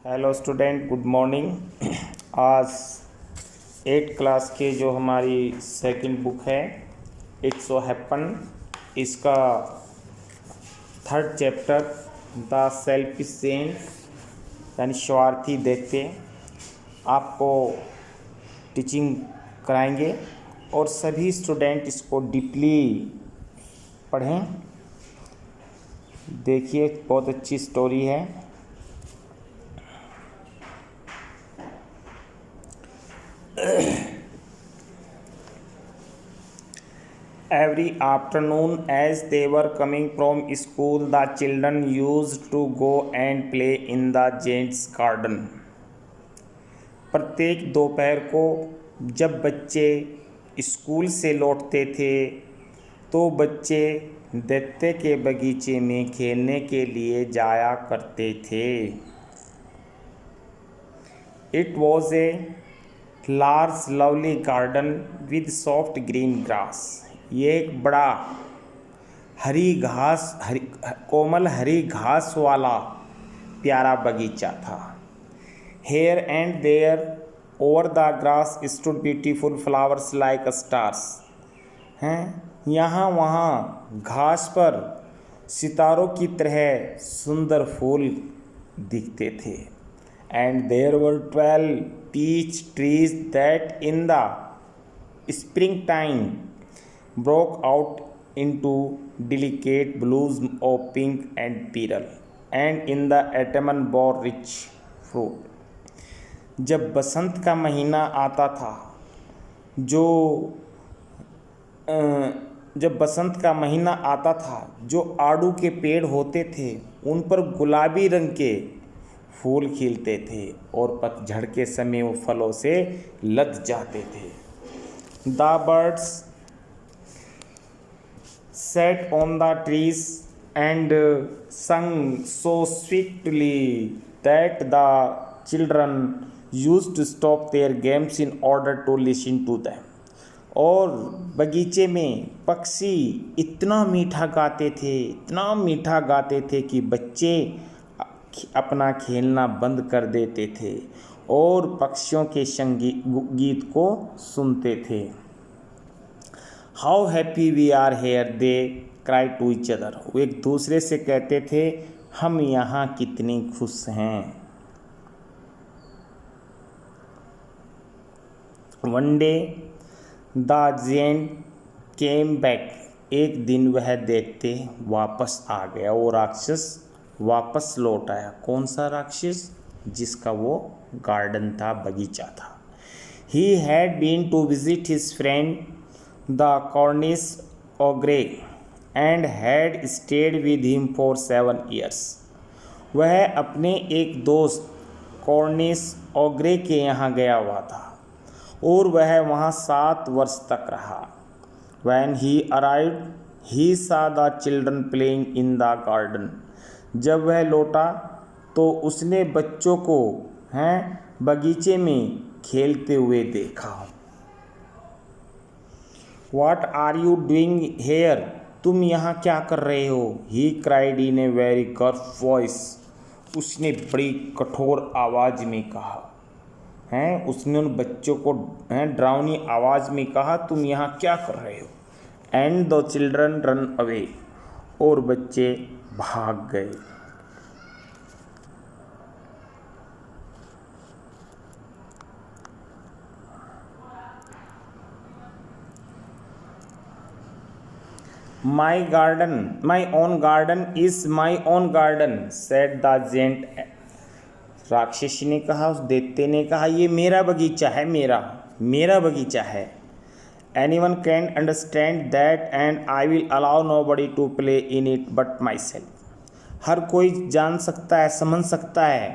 Hello student, good morning. आज 8 class के जो हमारी सेकंड बुक है इट्स सो हैपन, इसका third chapter the selfish giant यानी स्वार्थी दैत्य आपको टीचिंग कराएंगे और सभी स्टूडेंट इसको डीपली पढ़ें। देखिए, बहुत अच्छी स्टोरी है। Every afternoon, as they were coming from school, the children used to go and play in the giant's garden. प्रत्येक दोपहर को जब बच्चे स्कूल से लौटते थे तो बच्चे दैत्य के बगीचे में खेलने के लिए जाया करते थे। It was a large lovely garden with soft green grass. ये एक बड़ा कोमल हरी घास वाला प्यारा बगीचा था। Here and there over the grass stood beautiful flowers like stars. हैं यहाँ वहाँ घास पर सितारों की तरह सुंदर फूल दिखते थे। And there were 12 peach trees that in the springtime broke out into delicate blossoms of pink and pearl, and in the autumn bore rich fruit. जब बसंत का महीना आता था जो आड़ू के पेड़ होते थे उन पर गुलाबी रंग के फूल खिलते थे और पतझड़ के समय वो फलों से लद जाते थे। The birds sat on the trees and sung so sweetly that the children used to stop their games in order to listen to them. और बगीचे में पक्षी इतना मीठा गाते थे कि बच्चे अपना खेलना बंद कर देते थे और पक्षियों के गीत को सुनते थे। How happy we are here, they cried to each other. वो एक दूसरे से कहते थे, हम यहाँ कितने खुश हैं। One day the giant came back. एक दिन वह दैत्य वापस आ गया, वो राक्षस वापस लौट आया। कौन सा राक्षस? जिसका वो गार्डन था, बगीचा था। He had been to visit his friend the Cornish ogre and had stayed with him for 7 years. वह अपने एक दोस्त कॉर्निश ओग्रे के यहाँ गया हुआ था और वह वहाँ 7 वर्ष तक रहा। When he arrived, he saw the children playing in the garden. जब वह लौटा तो उसने बच्चों को बगीचे में खेलते हुए देखा। What are you doing here? तुम यहाँ क्या कर रहे हो? He cried in a very gruff voice. उसने बड़ी कठोर आवाज़ में कहा। उसने उन बच्चों को डरावनी आवाज़ में कहा, तुम यहाँ क्या कर रहे हो? And the children run away. और बच्चे भाग गए। My own garden is my own garden, said the giant. राक्षसी ने कहा, उस दैत्य ने कहा, ये मेरा बगीचा है, मेरा बगीचा है। Anyone can understand that and I will allow nobody to play in it but myself. हर कोई जान सकता है, समझ सकता है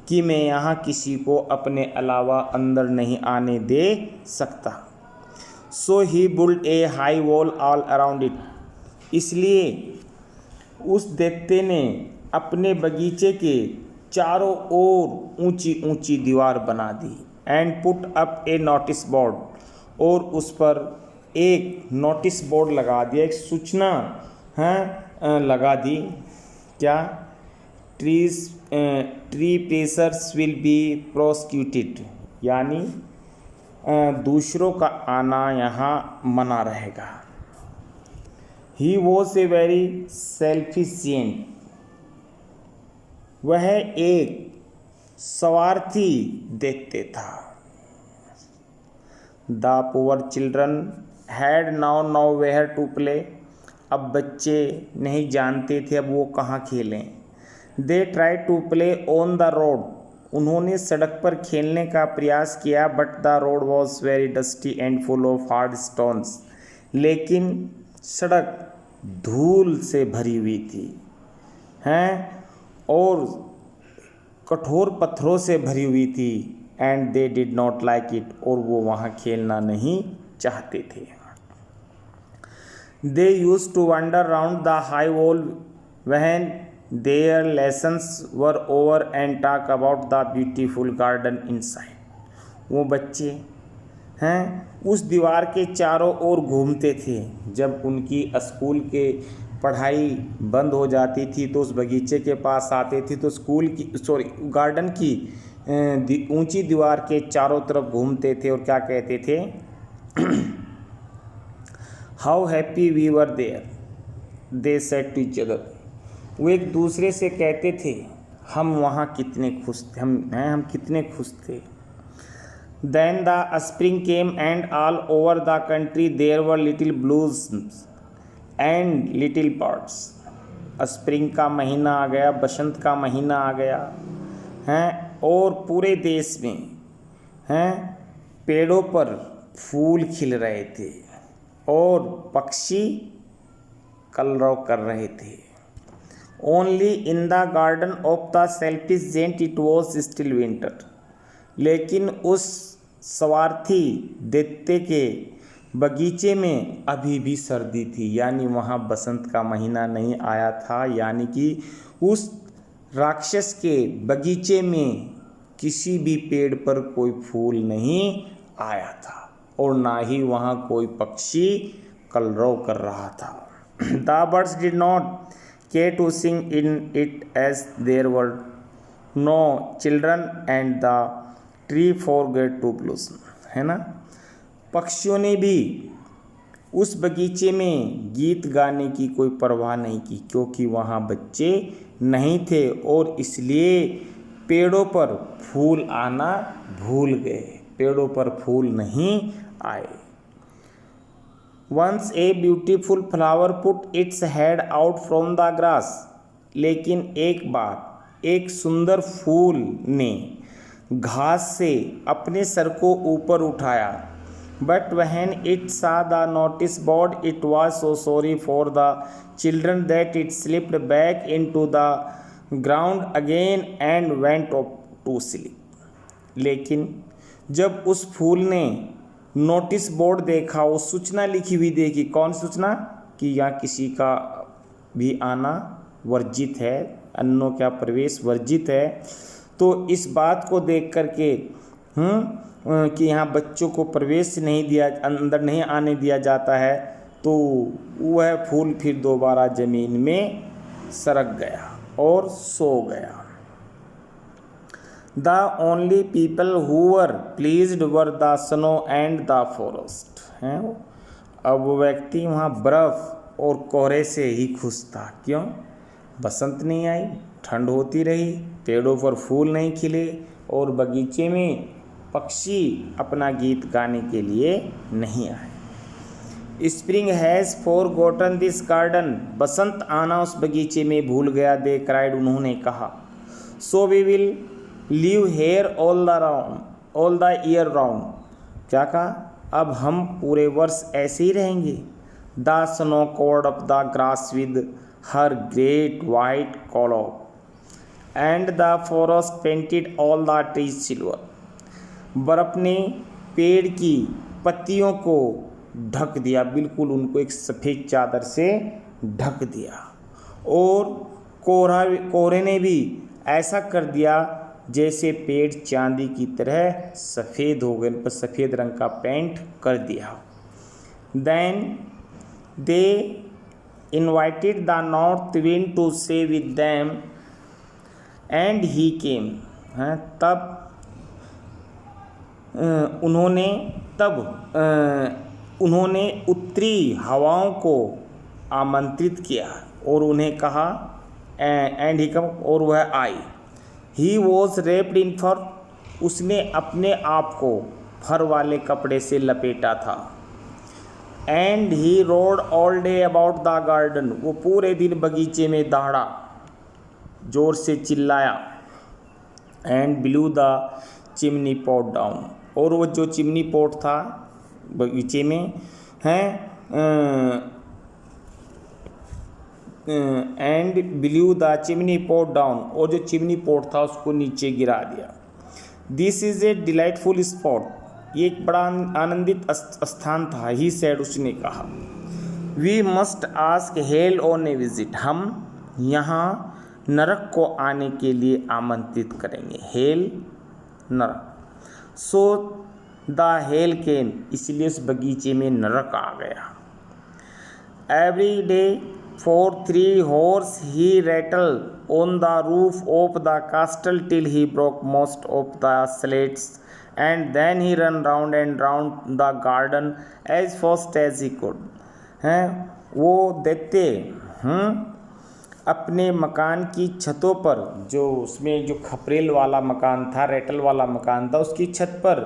कि मैं यहाँ किसी को अपने अलावा अंदर नहीं आने दे सकता। So he built a high wall all around it. इसलिए उस दैत्य ने अपने बगीचे के चारों ओर ऊंची ऊंची दीवार बना दी। And put up a notice board, और उस पर एक नोटिस बोर्ड लगा दिया, एक सूचना लगा दी। क्या? Tree pressures will be prosecuted, यानी दूसरों का आना यहाँ मना रहेगा। ही वॉज ए वेरी सेल्फिशियंट, वह एक स्वार्थी देखते था। The poor children had now nowhere to play, अब बच्चे नहीं जानते थे अब वो कहाँ खेलें। They try to play on the road, उन्होंने सड़क पर खेलने का प्रयास किया। But the road was very dusty and full of hard stones, लेकिन सड़क धूल से भरी हुई थी हैं और कठोर पत्थरों से भरी हुई थी। And they did not like it, और वो वहाँ खेलना नहीं चाहते थे। They used to wonder round the high wall when their lessons were over and talk about the beautiful garden inside, वो बच्चे हैं उस दीवार के चारों ओर घूमते थे। जब उनकी स्कूल के पढ़ाई बंद हो जाती थी तो उस बगीचे के पास आते थे तो गार्डन की ऊंची दीवार के चारों तरफ घूमते थे और क्या कहते थे, how happy we were there, they said to each other, वो एक दूसरे से कहते थे हम वहाँ कितने खुश थे, हम कितने खुश थे। Then the spring came and all over the country there were little blooms and little birds, spring का महीना आ गया, बसंत का महीना आ गया हैं, और पूरे देश में हैं पेड़ों पर फूल खिल रहे थे और पक्षी कलरव कर रहे थे। Only in the garden of the selfish giant it was still winter, लेकिन उस स्वार्थी दैत्य के बगीचे में अभी भी सर्दी थी, यानी वहाँ बसंत का महीना नहीं आया था, यानी कि उस राक्षस के बगीचे में किसी भी पेड़ पर कोई फूल नहीं आया था और ना ही वहाँ कोई पक्षी कलरव कर रहा था। The birds did not care to sing in it as there were no children and the tree forgot to blossom, है ना। पक्षियों ने भी उस बगीचे में गीत गाने की कोई परवाह नहीं की क्योंकि वहाँ बच्चे नहीं थे और इसलिए पेड़ों पर फूल आना भूल गए, पेड़ों पर फूल नहीं आए। Once a beautiful flower put its head out from the grass, लेकिन एक बार एक सुंदर फूल ने घास से अपने सर को ऊपर उठाया। But when it saw the notice board, it was so sorry for the children that it slipped back into the ground again and went up to sleep. लेकिन जब उस फूल ने नोटिस बोर्ड देखा, वो सूचना लिखी हुई देखी, कौन सूचना कि यहाँ किसी का भी आना वर्जित है, अन्यों का प्रवेश वर्जित है, तो इस बात को देख करके कि यहाँ बच्चों को प्रवेश नहीं दिया, अंदर नहीं आने दिया जाता है, तो वह फूल फिर दोबारा ज़मीन में सरक गया और सो गया। The only people who were pleased were the snow and the forest, हैं। अब वो व्यक्ति वहाँ बर्फ़ और कोहरे से ही खुश था। क्यों? बसंत नहीं आई, ठंड होती रही, पेड़ों पर फूल नहीं खिले और बगीचे में पक्षी अपना गीत गाने के लिए नहीं आए। Spring has forgotten this garden, बसंत आना उस बगीचे में भूल गया। दे क्राइड, उन्होंने कहा। So we will live here all the year round, क्या कहा? अब हम पूरे वर्ष ऐसे ही रहेंगे। The snow covered up the grass with her great white collar and the forest painted all the trees silver, बर्फ़ ने पेड़ की पत्तियों को ढक दिया, बिल्कुल उनको एक सफ़ेद चादर से ढक दिया। और कोहरे ने भी ऐसा कर दिया जैसे पेड़ चांदी की तरह सफ़ेद हो गए, पर सफ़ेद रंग का पेंट कर दिया। Then they invited the north wind to stay with them and he came, हैं तब उन्होंने उत्तरी हवाओं को आमंत्रित किया और उन्हें कहा एंड ही कम, और वह आई। ही वॉज रेप्ड इन फर, उसने अपने आप को फर वाले कपड़े से लपेटा था। And he road all day about the garden, वो पूरे दिन बगीचे में दौड़ा, जोर से चिल्लाया। And blue the chimney pot down, और वो जो चिमनी पॉट था बगीचे में हैं, and blue the chimney pot down, और जो चिमनी पॉट था उसको नीचे गिरा दिया। This is a delightful spot, ये एक बड़ा आनंदित स्थान था। ही सेड, उसने कहा। We must ask hail on a visit, हम यहाँ नरक को आने के लिए आमंत्रित करेंगे। हेल नरक। सो द हेल केम, इसलिए उस बगीचे में नरक आ गया। Every day for 3 hours he rattled on the roof of the castle till he broke most of the slates, and then he ran round and round the garden as fast as he could। हैं वो देखते अपने मकान की छतों पर, जो उसमें जो खपरेल वाला मकान था, रेटल वाला मकान था, उसकी छत पर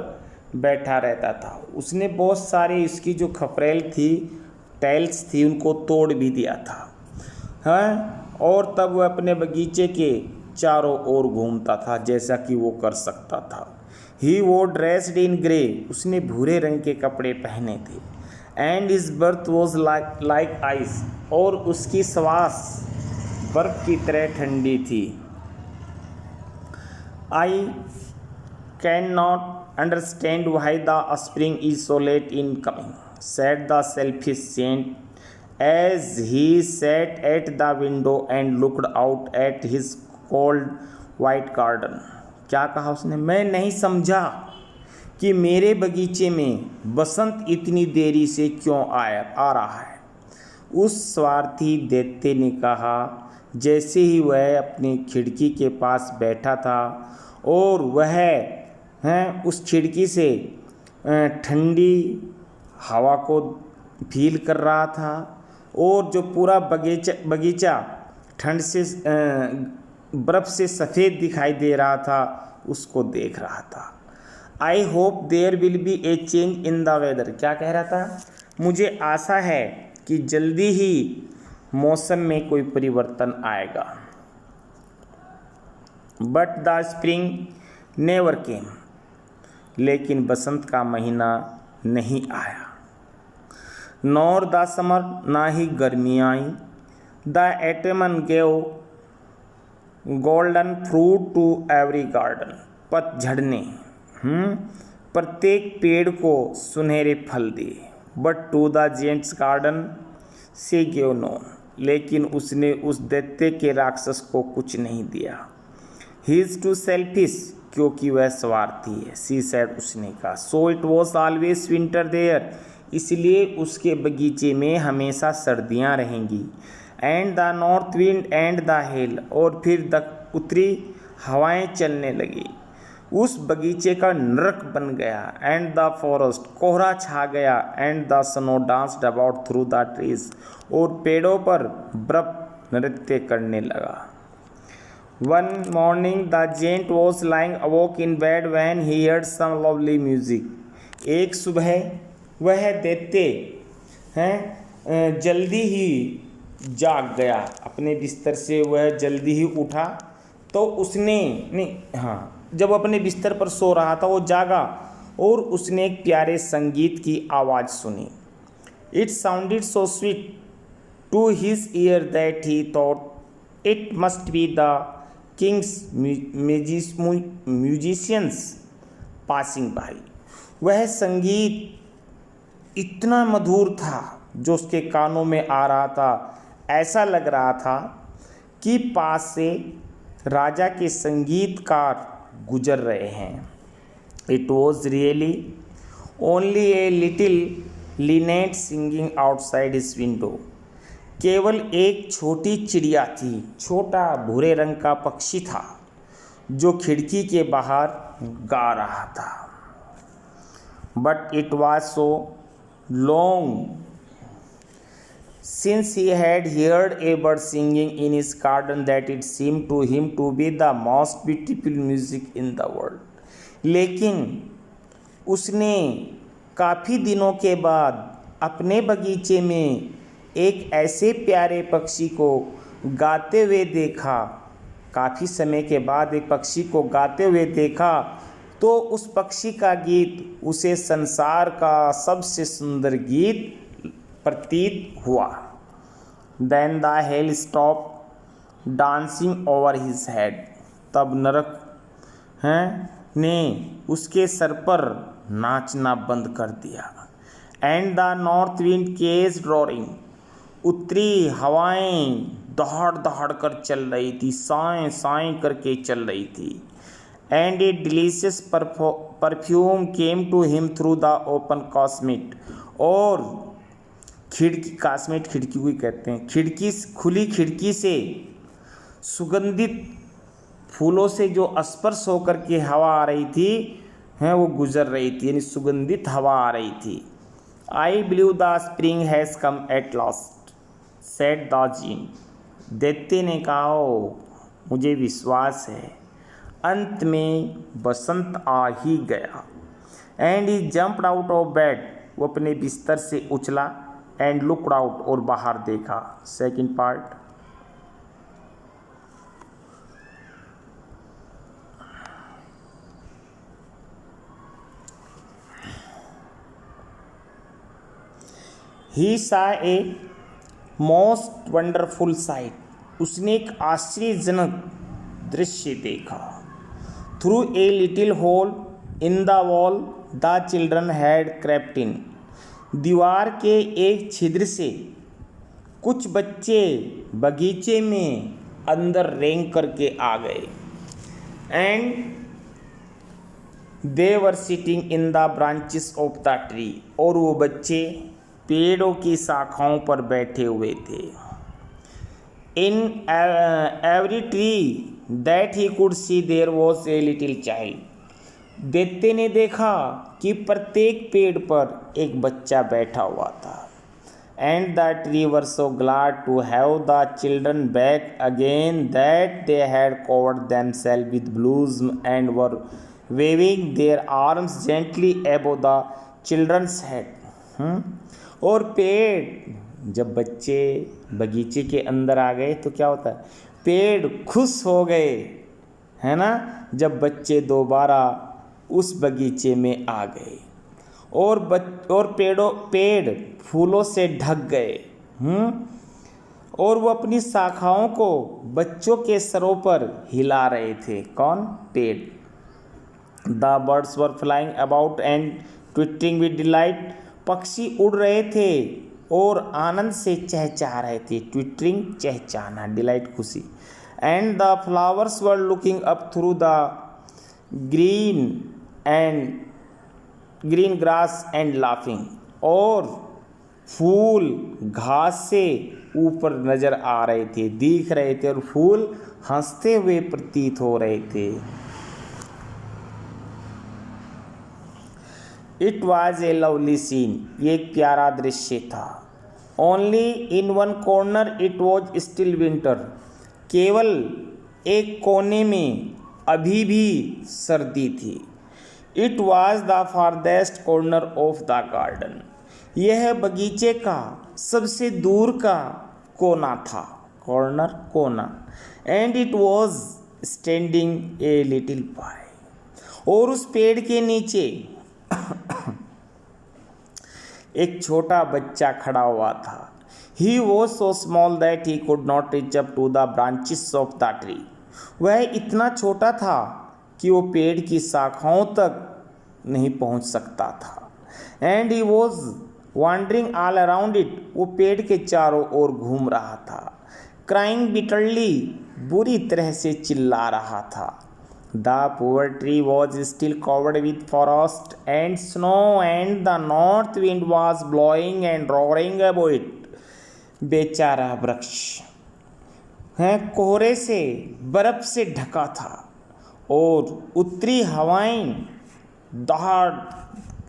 बैठा रहता था। उसने बहुत सारे इसकी जो खपरेल थी, टाइल्स थी, उनको तोड़ भी दिया था। हाँ, और तब वह अपने बगीचे के चारों ओर घूमता था जैसा कि वो कर सकता था। ही वो ड्रेस्ड इन ग्रे, उसने भूरे रंग के कपड़े पहने थे। And his breath was like ice, और उसकी श्वास बर्फ की तरह ठंडी थी। I cannot understand why the spring is so late in coming, said the selfish giant as he sat at the window and looked out at his cold white garden। क्या कहा उसने? मैं नहीं समझा कि मेरे बगीचे में बसंत इतनी देरी से क्यों आ रहा है। उस स्वार्थी दैत्य ने कहा, जैसे ही वह अपनी खिड़की के पास बैठा था और वह उस खिड़की से ठंडी हवा को फील कर रहा था, और जो पूरा बगीचा ठंड से बर्फ़ से सफ़ेद दिखाई दे रहा था, उसको देख रहा था। I hope there will be a change in the weather, क्या कह रहा था? मुझे आशा है कि जल्दी ही मौसम में कोई परिवर्तन आएगा। But the spring never came, लेकिन बसंत का महीना नहीं आया। नॉर द समर, ना ही गर्मी आई। The autumn gave golden fruit to every garden, पतझड़ ने प्रत्येक पेड़ को सुनहरे फल दिए। But to the giant's garden she gave none, लेकिन उसने उस दैत्य के राक्षस को कुछ नहीं दिया। ही इज़ टू सेल्फिश, क्योंकि वह स्वार्थी है। सी सेड, उसने कहा। So it was always winter there, इसलिए उसके बगीचे में हमेशा सर्दियाँ रहेंगी। And the north wind and the hail, और फिर उत्तरी हवाएं चलने लगी। उस बगीचे का नरक बन गया। एंड द फॉरेस्ट, कोहरा छा गया। And the snow danced about through the trees, और पेड़ों पर बर्फ नृत्य करने लगा। One morning the giant was lying awake in bed when he heard some lovely music. एक सुबह वह दैत्य जल्दी ही जाग गया अपने बिस्तर से। वह जल्दी ही उठा तो उसने जब अपने बिस्तर पर सो रहा था वो जागा और उसने एक प्यारे संगीत की आवाज़ सुनी। It sounded so sweet to his ear that he thought it must be the king's musicians passing by. वह संगीत इतना मधुर था जो उसके कानों में आ रहा था। ऐसा लग रहा था कि पास से राजा के संगीतकार गुजर रहे हैं। It was really only a little Lynette singing outside his window. केवल एक छोटी चिड़िया थी, छोटा भूरे रंग का पक्षी था जो खिड़की के बाहर गा रहा था। But it was so long since he had heard a bird singing in his garden that it seemed to him to be the most beautiful music in the world. लेकिन उसने काफ़ी दिनों के बाद अपने बगीचे में एक ऐसे प्यारे पक्षी को गाते हुए देखा। काफ़ी समय के बाद एक पक्षी को गाते हुए देखा तो उस पक्षी का गीत उसे संसार का सबसे सुंदर गीत प्रतीत हुआ। Then the hail stopped dancing over his head. तब नरक ने उसके सर पर नाचना बंद कर दिया। And the north wind ceased roaring. उत्तरी हवाएं दहाड़ दहाड़ कर चल रही थी, साएं साएं करके चल रही थी। And a delicious perfume came to him through the open casement. और कास्मेट खिड़की को ही कहते हैं, खुली खिड़की से सुगंधित फूलों से जो स्पर्श होकर के हवा आ रही थी वो गुजर रही थी, यानी सुगंधित हवा आ रही थी। I believe the spring has come at last said the gene. दैत्य ने कहा, मुझे विश्वास है अंत में बसंत आ ही गया। And he jumped out of bed. वो अपने बिस्तर से उछला। एंड लुक्ड आउट और बाहर देखा। Second part. ही सा ए मोस्ट वंडरफुल साइट। उसने एक आश्चर्यजनक दृश्य देखा। Through a little hole in the wall the children had crept in. दीवार के एक छिद्र से कुछ बच्चे बगीचे में अंदर रेंग करके आ गए। And they were sitting in the branches of the tree. और वो बच्चे पेड़ों की शाखाओं पर बैठे हुए थे। In every tree that he could see there was a little child. दैत्य ने देखा कि प्रत्येक पेड़ पर एक बच्चा बैठा हुआ था। And the tree were so glad to have the children back again that they had covered themselves with blossom and were waving their arms gently above the children's head. और पेड़, जब बच्चे बगीचे के अंदर आ गए तो क्या होता है, पेड़ खुश हो गए, है ना, जब बच्चे दोबारा उस बगीचे में आ गए। और पेड़ फूलों से ढक गए। और वो अपनी शाखाओं को बच्चों के सरों पर हिला रहे थे। कौन? पेड़। The birds were flying about and twittering with delight. पक्षी उड़ रहे थे और आनंद से चहचहा रहे थे। ट्विटरिंग चहचहाना, डिलाइट खुशी। And the flowers were looking up through the green grass and laughing. और फूल घास से ऊपर नजर आ रहे थे, दिख रहे थे, और फूल हंसते हुए प्रतीत हो रहे थे। It was a lovely scene. ये एक प्यारा दृश्य था। Only in one corner it was still winter. केवल एक कोने में अभी भी सर्दी थी। It was the farthest corner of the garden. यह बगीचे का सबसे दूर का कोना था। कॉर्नर, कोना। And it was standing a little boy. और उस पेड़ के नीचे एक छोटा बच्चा खड़ा हुआ था। He was so small that he could not reach up to the branches of the tree. वह इतना छोटा था कि वो पेड़ की शाखाओं तक नहीं पहुंच सकता था। And he was wandering all around it. वो पेड़ के चारों ओर घूम रहा था। क्राइंग बिटरली, बुरी तरह से चिल्ला रहा था। The poor tree was still covered with forest and snow and the north wind was blowing and roaring about it. बेचारा वृक्ष कोहरे से, बर्फ से ढका था और उत्तरी हवाएं दहाड़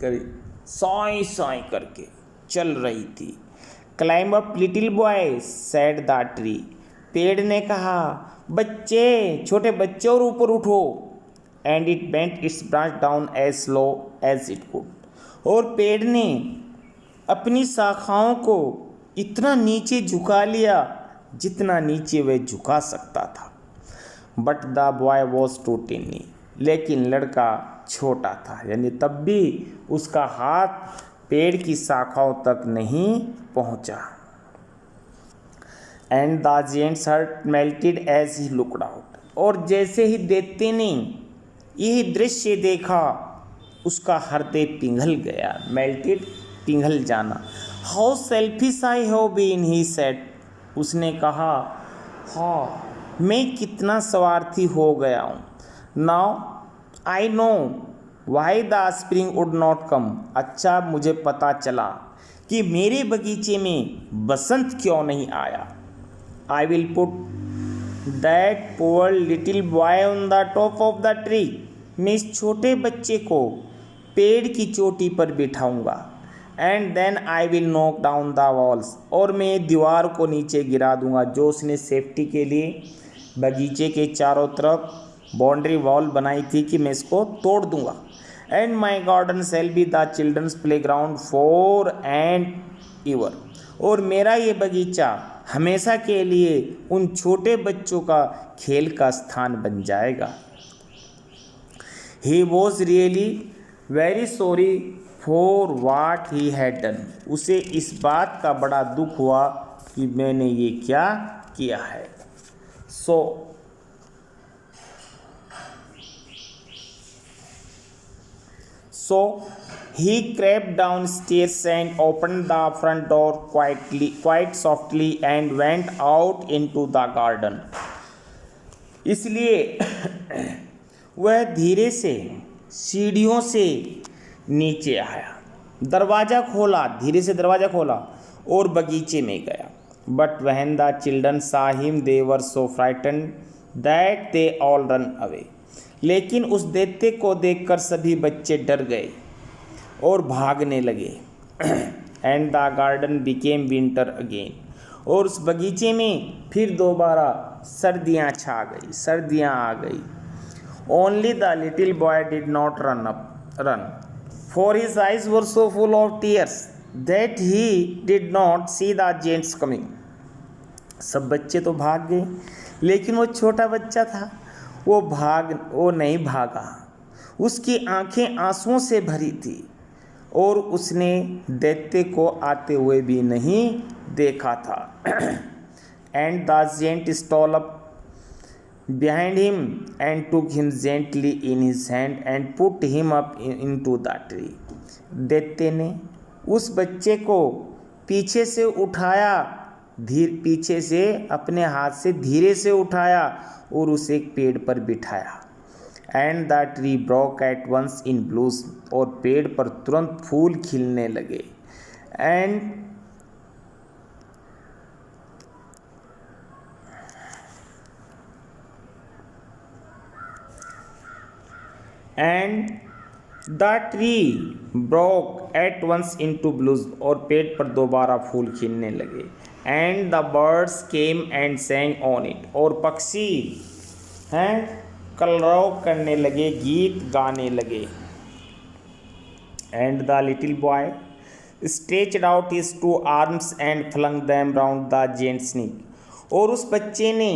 कर साई साई करके चल रही थी। Climb up little boy said the tree, पेड़ ने कहा, बच्चे, छोटे बच्चे और ऊपर उठो। And it bent its branch down as slow as it could, और पेड़ ने अपनी शाखाओं को इतना नीचे झुका लिया जितना नीचे वह झुका सकता था। But the boy was too tiny, लेकिन लड़का छोटा था, यानी तब भी उसका हाथ पेड़ की शाखाओं तक नहीं पहुंचा। And the giant's heart melted as he looked out, और जैसे ही दैत्य ने यही दृश्य देखा उसका हृदय पिघल गया। मेल्टेड, पिघल जाना। How selfish I have been, he said, उसने कहा, हाँ मैं कितना स्वार्थी हो गया हूँ। Now I know why the spring would not come, अच्छा मुझे पता चला कि मेरे बगीचे में बसंत क्यों नहीं आया। I will put that poor little boy on the top of the tree, मैं इस छोटे बच्चे को पेड़ की चोटी पर बिठाऊंगा। And then I will knock down the walls, और मैं दीवार को नीचे गिरा दूंगा, जो उसने सेफ्टी के लिए बगीचे के चारों तरफ बाउंड्री वॉल बनाई थी कि मैं इसको तोड़ दूंगा। And my garden shall be the children's playground for and ever, और मेरा ये बगीचा हमेशा के लिए उन छोटे बच्चों का खेल का स्थान बन जाएगा। He was really very sorry for what he had done, उसे इस बात का बड़ा दुख हुआ कि मैंने ये क्या किया है। So he crept downstairs and opened the front door quite softly and went out into the garden. इसलिए वह धीरे से सीढ़ियों से नीचे आया, दरवाज़ा खोला, धीरे से दरवाज़ा खोला और बगीचे में गया। But when the children saw him they were so frightened that they all run away, लेकिन उस दैत्य को देखकर सभी बच्चे डर गए और भागने लगे। And the garden became winter again, और उस बगीचे में फिर दोबारा सर्दियाँ छा गई, सर्दियाँ आ गई। Only the little boy did not run, for his eyes were so full of tears that he did not see the gents coming. सब बच्चे तो भाग गए, लेकिन वो छोटा बच्चा था, वो नहीं भागा। उसकी आंखें आंसुओं से भरी थी और उसने दैत्य को आते हुए भी नहीं देखा था। And the giant stole up behind him and took him gently in his hand and put him up into the tree. दैत्य ने उस बच्चे को पीछे से उठाया, पीछे से अपने हाथ से धीरे से उठाया और उसे एक पेड़ पर बिठाया। And the tree broke at once in blossom, और पेड़ पर तुरंत फूल खिलने लगे। And the tree broke at once into blossom, और पेड़ पर दोबारा फूल खिलने लगे। And the birds came and sang on it, और पक्षी कलरव करने लगे, गीत गाने लगे। And the little boy stretched out his two arms and flung them round the giant's neck, और उस बच्चे ने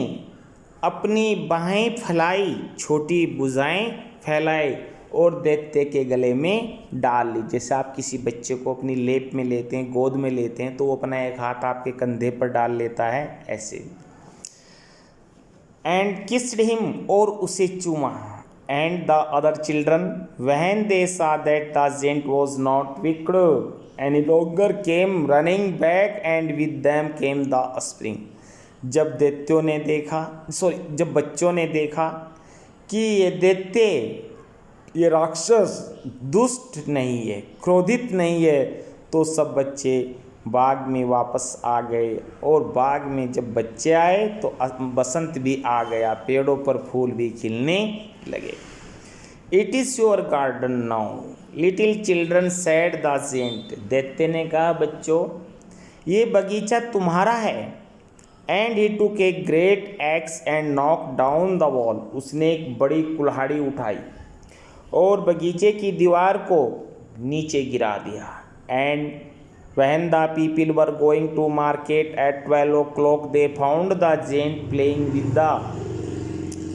अपनी बाहें फैलाई, छोटी भुजाएं फैलाए और दैत्य के गले में डाल ली। जैसे आप किसी बच्चे को अपनी लेप में लेते हैं, गोद में लेते हैं, तो वो अपना एक हाथ आपके कंधे पर डाल लेता है, ऐसे। एंड किस्ड हिम, और उसे चूमा। And the other children when they saw that the giant was not wicked any longer came running back and with them came the spring. जब बच्चों ने देखा कि ये दैत्य, ये राक्षस दुष्ट नहीं है, क्रोधित नहीं है, तो सब बच्चे बाग में वापस आ गए, और बाग में जब बच्चे आए तो बसंत भी आ गया, पेड़ों पर फूल भी खिलने लगे। It is your garden now little children said the giant. दैत्य ने कहा, बच्चों ये बगीचा तुम्हारा है। And he took a great axe and knock down the wall. उसने एक बड़ी कुल्हाड़ी उठाई और बगीचे की दीवार को नीचे गिरा दिया। And when the people were going to market at 12 o'clock, they found the giant playing with the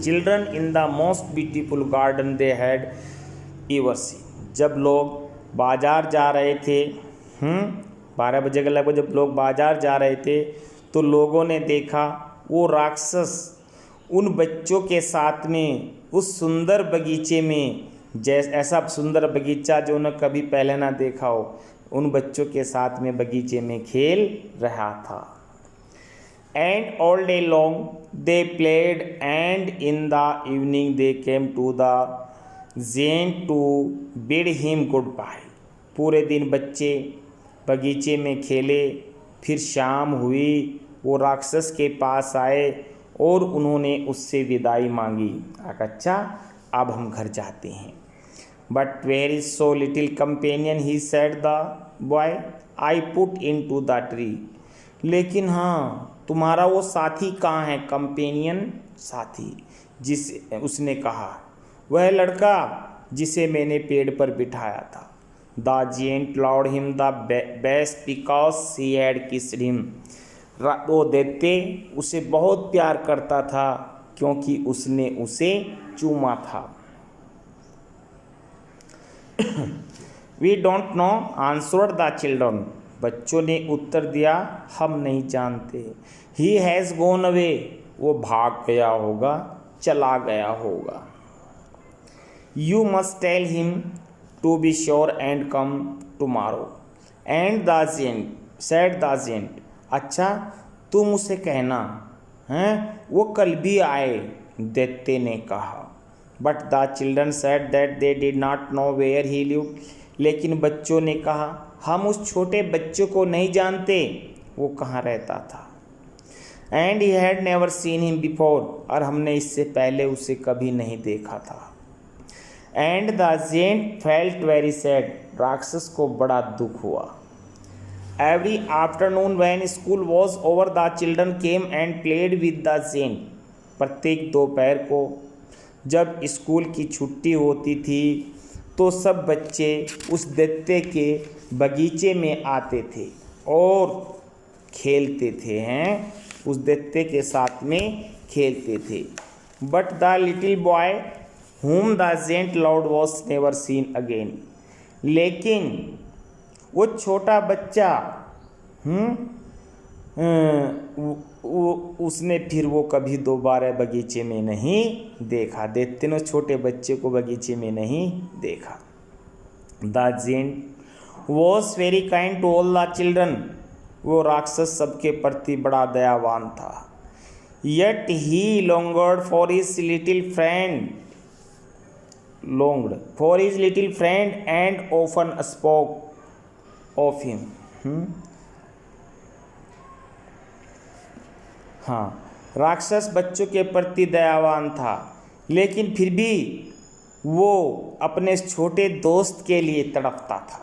children in the most beautiful garden they had ever seen. जब लोग बाजार जा रहे थे 12 बजे के लगभग जब लोग बाजार जा रहे थे तो लोगों ने देखा वो राक्षस उन बच्चों के साथ में उस सुंदर बगीचे में, ऐसा सुंदर बगीचा जो उन्हें कभी पहले ना देखा हो, उन बच्चों के साथ में बगीचे में खेल रहा था। And all day long they played and in the evening they came to the giant to bid him goodbye. पूरे दिन बच्चे बगीचे में खेले, फिर शाम हुई, वो राक्षस के पास आए और उन्होंने उससे विदाई मांगी। अच्छा अब हम घर जाते हैं। But where is so little companion he said the boy, I put into the tree. लेकिन हाँ तुम्हारा वो साथी कहाँ है? कंपेनियन साथी, जिसे उसने कहा, वह लड़का जिसे मैंने पेड़ पर बिठाया था। The giant loved him the best because he had kissed him. वो दैत्य उसे बहुत प्यार करता था क्योंकि उसने उसे चूमा था। We don't know answered the children. बच्चों ने उत्तर दिया, हम नहीं जानते। He has gone away. वो भाग गया होगा, चला गया होगा। You must tell him to be sure and come tomorrow. And the giant said the giant. अच्छा तुम उसे कहना हैं वो कल भी आए, दैत्य ने कहा। But the children said that they did not know where he lived. लेकिन बच्चों ने कहा, हम उस छोटे बच्चों को नहीं जानते वो कहाँ रहता था। And he had never seen him before. और हमने इससे पहले उसे कभी नहीं देखा था। And the giant felt very sad. राक्षस को बड़ा दुख हुआ। Every afternoon when school was over the children came and played with the giant. प्रत्येक दोपहर को जब स्कूल की छुट्टी होती थी तो सब बच्चे उस दैत्य के बगीचे में आते थे और खेलते थे उस दैत्य के साथ में खेलते थे। But the little boy whom the giant loved was never seen again। लेकिन वो छोटा बच्चा उसने फिर वो कभी दोबारा बगीचे में नहीं देखा। दैत्य ने छोटे बच्चे को बगीचे में नहीं देखा। The giant was very kind to all the children. वो राक्षस सबके प्रति बड़ा दयावान था। Yet he longed for his little friend and often spoke of him. हाँ, राक्षस बच्चों के प्रति दयावान था, लेकिन फिर भी वो अपने छोटे दोस्त के लिए तड़पता था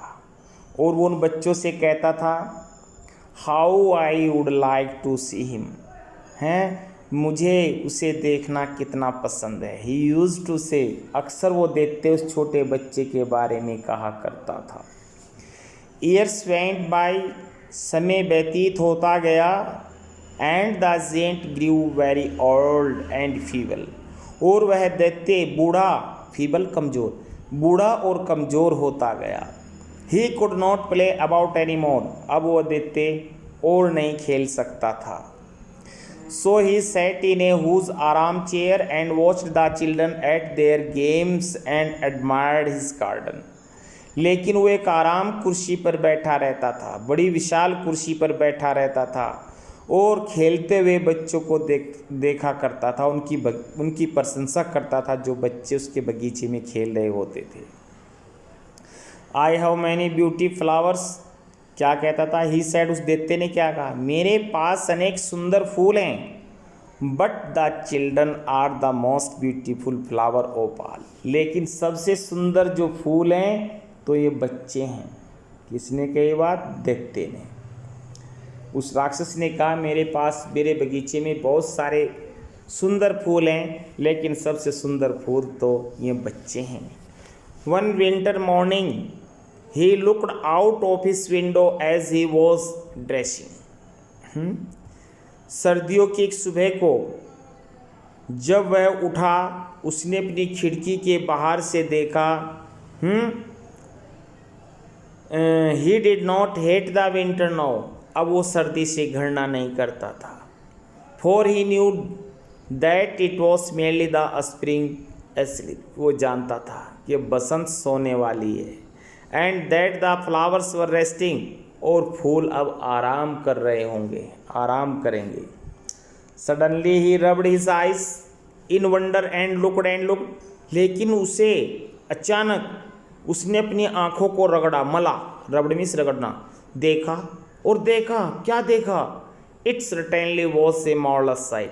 और वो उन बच्चों से कहता था, how I would like to see him. मुझे उसे देखना कितना पसंद है। ही यूज्ड टू से। अक्सर वो देखते उस छोटे बच्चे के बारे में कहा करता था। Years went by. समय व्यतीत होता गया। And the giant grew very old and feeble. और वह दैत्य बूढ़ा, फीबल कमज़ोर, बूढ़ा और कमज़ोर होता गया। ही could not play about any more. अब वो दैत्य और नहीं खेल सकता था। सो ही sat in a huge armchair and watched the children at their games and admired his garden। लेकिन वो एक आराम कुर्सी पर बैठा रहता था, बड़ी विशाल कुर्सी पर बैठा रहता था और खेलते हुए बच्चों को देखा करता था, उनकी प्रशंसा करता था जो बच्चे उसके बगीचे में खेल रहे होते थे। I have many beauty flowers क्या कहता था? ही सेड, उस दैत्य ने क्या कहा? मेरे पास अनेक सुंदर फूल हैं, but the children are the most beautiful flower of all. लेकिन सबसे सुंदर जो फूल हैं तो ये बच्चे हैं। किसने कही बात? दैत्य ने। उस राक्षस ने कहा मेरे पास, मेरे बगीचे में बहुत सारे सुंदर फूल हैं, लेकिन सबसे सुंदर फूल तो ये बच्चे हैं। One winter morning he looked out of his window as he was dressing. सर्दियों की एक सुबह को जब वह उठा, उसने अपनी खिड़की के बाहर से देखा। He did not hate the winter now. अब वो सर्दी से घृणा नहीं करता था। For he knew that it was merely the spring asleep. वो जानता था कि बसंत सोने वाली है। And that the flowers were resting. और फूल अब आराम कर रहे होंगे, आराम करेंगे। Suddenly he rubbed his eyes in wonder and looked. लेकिन उसे अचानक उसने अपनी आंखों को रगड़ा, मला, रबड़ मीन्स रगड़ना, देखा और देखा। क्या देखा? It's certainly was a marvellous site.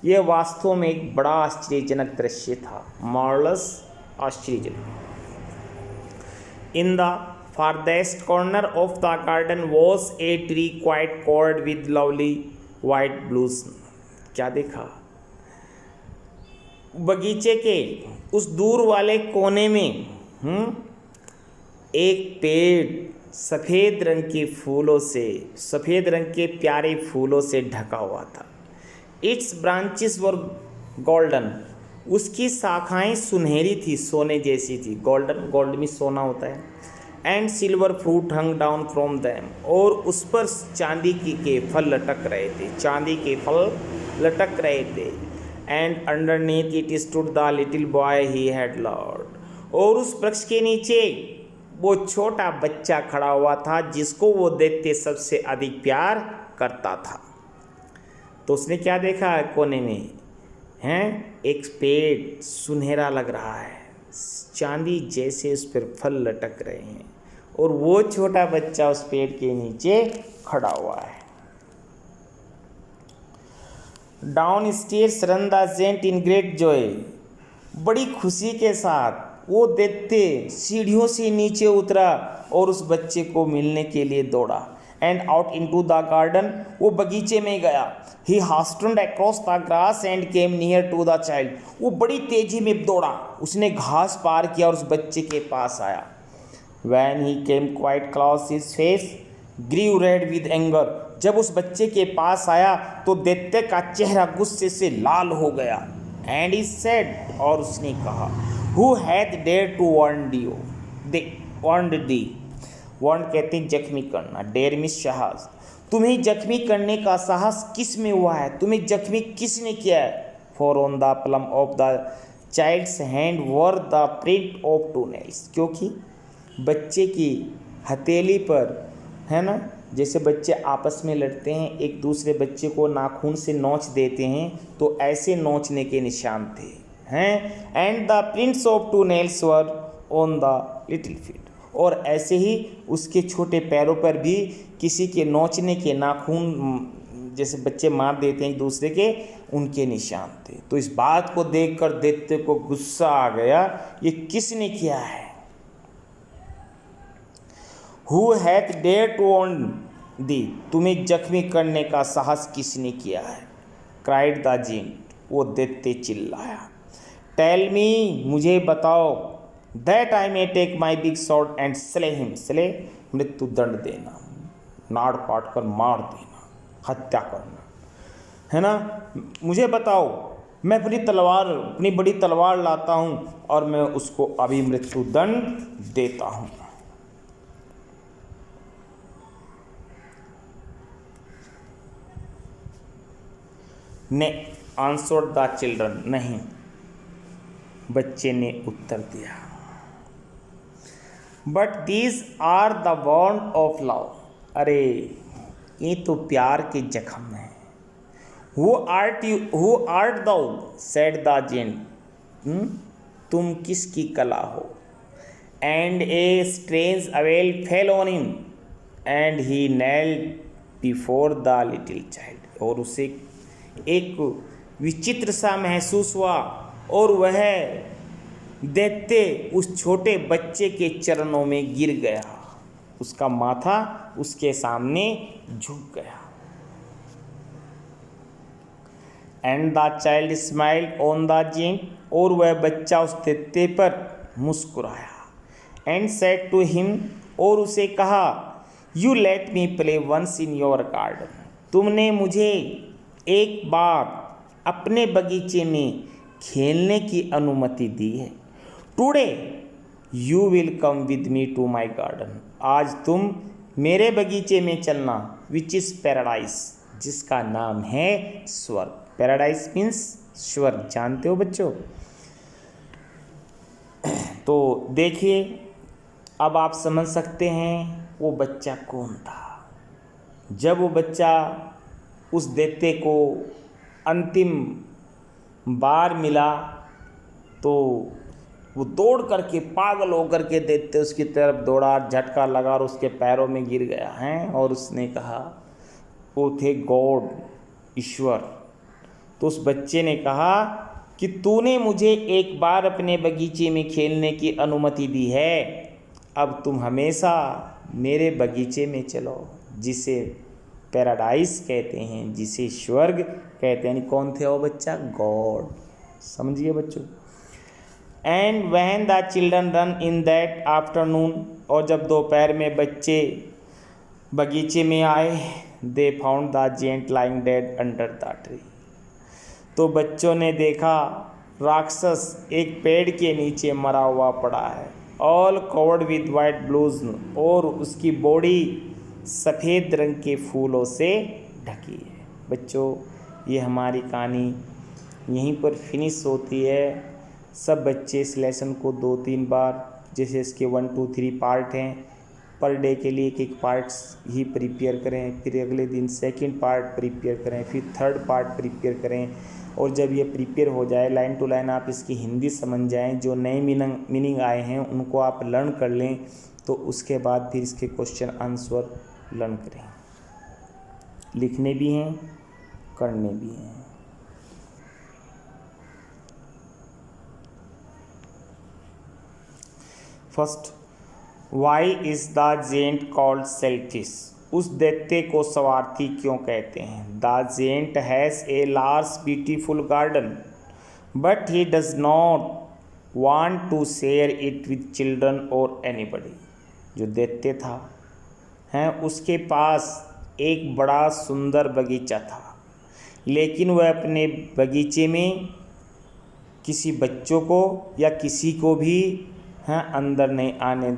यह वास्तव में एक बड़ा आश्चर्यजनक दृश्य था। मार्वलस, आश्चर्यजनक। In the farthest corner of the garden was a tree quite covered with lovely white blossom. क्या देखा? बगीचे के उस दूर वाले कोने में एक पेड़ सफ़ेद रंग के फूलों से, सफ़ेद रंग के प्यारे फूलों से ढका हुआ था। It's branches were golden. उसकी शाखाएं सुनहरी थी, सोने जैसी थी। गोल्डन, गोल्ड में सोना होता है। And silver fruit hung down from them. और उस पर चांदी के फल लटक रहे थे, चांदी के फल लटक रहे थे। And underneath it stood the little boy he had loved. और उस वृक्ष के नीचे वो छोटा बच्चा खड़ा हुआ था जिसको वो देखते सबसे अधिक प्यार करता था। तो उसने क्या देखा? कोने में हैं एक पेड़ सुनहरा लग रहा है, चांदी जैसे उस पर फल लटक रहे हैं, और वो छोटा बच्चा उस पेड़ के नीचे खड़ा हुआ है। Downstairs run the giant in great joy. बड़ी खुशी के साथ वो देखते सीढ़ियों से नीचे उतरा और उस बच्चे को मिलने के लिए दौड़ा। And out into the garden, वो बगीचे में गया। He hastened across the grass and came near to the child. वो बड़ी तेजी में दौड़ा, उसने घास पार किया और उस बच्चे के पास आया। When he came quite close, his face grew red with anger. जब उस बच्चे के पास आया तो दैत्य का चेहरा गुस्से से लाल हो गया। And he said, और उसने कहा, Who hath dared to warn thee? Warn कहते हैं जख्मी करना, डेयर मीन्स साहस। तुम्हें जख्मी करने का साहस किस में हुआ है? तुम्हें जख्मी किसने किया है? For on the palm of the child's hand were the print of 2 nails। क्योंकि बच्चे की हथेली पर, है ना, जैसे बच्चे आपस में लड़ते हैं, एक दूसरे बच्चे को नाखून से नोच देते हैं, तो ऐसे नोचने के निशान थे, हैं। And the prints of 2 nails were on the little feet. और ऐसे ही उसके छोटे पैरों पर भी किसी के नोचने के नाखून, जैसे बच्चे मार देते हैं एक दूसरे के, उनके निशान थे। तो इस बात को देखकर दैत्य को गुस्सा आ गया, ये किसने किया है? Who hath dared to warn thee? तुम्हें जख्मी करने का साहस किसने किया है? Cried the giant। वो दैत्य चिल्लाया। Tell me, मुझे बताओ, that I may take my big sword and slay him। slay मृत्यु दंड देना, नाड़ काट कर मार देना, हत्या करना, है ना। मुझे बताओ, मैं अपनी बड़ी तलवार लाता हूँ और मैं उसको अभी मृत्यु दंड देता हूँ। ने आंसर्ड द चिल्ड्रन। नहीं, बच्चे ने उत्तर दिया। But these are the wounds of love. अरे ये तो प्यार के जख्म हैं। Who art thou said the giant. तुम किसकी कला हो? And a strange awe fell on him. And he knelt before the little child, और उसे एक विचित्र सा महसूस हुआ और वह देखते उस छोटे बच्चे के चरणों में गिर गया, उसका माथा उसके सामने झुक गया। And the child smiled on the giant, और वह बच्चा उस दैत्य पर मुस्कुराया। एंड सेड टू हिम, और उसे कहा, you let me play once in your garden, तुमने मुझे एक बार अपने बगीचे में खेलने की अनुमति दी है। Today you will come with me to my garden, आज तुम मेरे बगीचे में चलना, विच इज़ पैराडाइज, जिसका नाम है स्वर्ग। पैराडाइज मीन्स स्वर्ग, जानते हो बच्चों। तो देखिए, अब आप समझ सकते हैं वो बच्चा कौन था। जब वो बच्चा उस दैत्य को अंतिम बार मिला तो वो दौड़ करके पागल होकर के दैत्य उसकी तरफ दौड़ा, झटका लगा और उसके पैरों में गिर गया है। और उसने कहा, वो थे गॉड, ईश्वर। तो उस बच्चे ने कहा कि तूने मुझे एक बार अपने बगीचे में खेलने की अनुमति दी है, अब तुम हमेशा मेरे बगीचे में चलो, जिसे पैराडाइज कहते हैं, जिसे स्वर्ग कहते हैं। कौन थे वो बच्चा? गॉड। समझिए बच्चों। And when the children run in that afternoon, और जब दोपहर में बच्चे बगीचे में आए, they found the giant lying dead under the tree, तो बच्चों ने देखा राक्षस एक पेड़ के नीचे मरा हुआ पड़ा है, all covered with white blues, और उसकी बॉडी सफ़ेद रंग के फूलों से ढकी है। बच्चों, ये हमारी कहानी यहीं पर फिनिश होती है। सब बच्चे इस लेसन को 2-3 बार, जैसे इसके 1, 2, 3 पार्ट हैं, पर डे के लिए एक पार्ट्स ही प्रिपेयर करें, फिर अगले दिन सेकंड पार्ट प्रिपेयर करें, फिर थर्ड पार्ट प्रिपेयर करें। और जब ये प्रिपेयर हो जाए, लाइन टू लाइन आप इसकी हिंदी समझ जाएं, जो नए मीनिंग आए हैं उनको आप लर्न कर लें, तो उसके बाद फिर इसके क्वेश्चन आंसर लर्न करें। लिखने भी हैं, करने भी हैं। First, why is the giant called selfish, उस दैत्य को स्वार्थी क्यों कहते हैं? The giant has a large beautiful garden, but he does not want to share it with children और एनीबडी। जो दैत्य था हैं, उसके पास एक बड़ा सुंदर बगीचा था, लेकिन वह अपने बगीचे में किसी बच्चों को या किसी को भी अंदर नहीं आने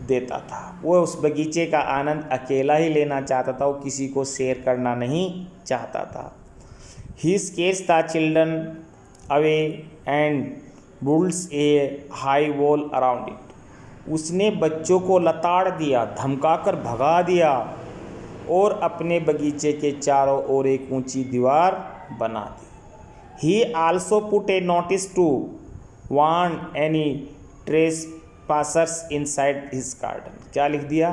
देता था। वो उस बगीचे का आनंद अकेला ही लेना चाहता था, वो किसी को शेयर करना नहीं चाहता था। He scares the children away and builds a high wall around it, उसने बच्चों को लताड़ दिया, धमकाकर भगा दिया, और अपने बगीचे के चारों ओर एक ऊंची दीवार बना दी। He also put a notice to warn any trespassers inside his garden, क्या लिख दिया?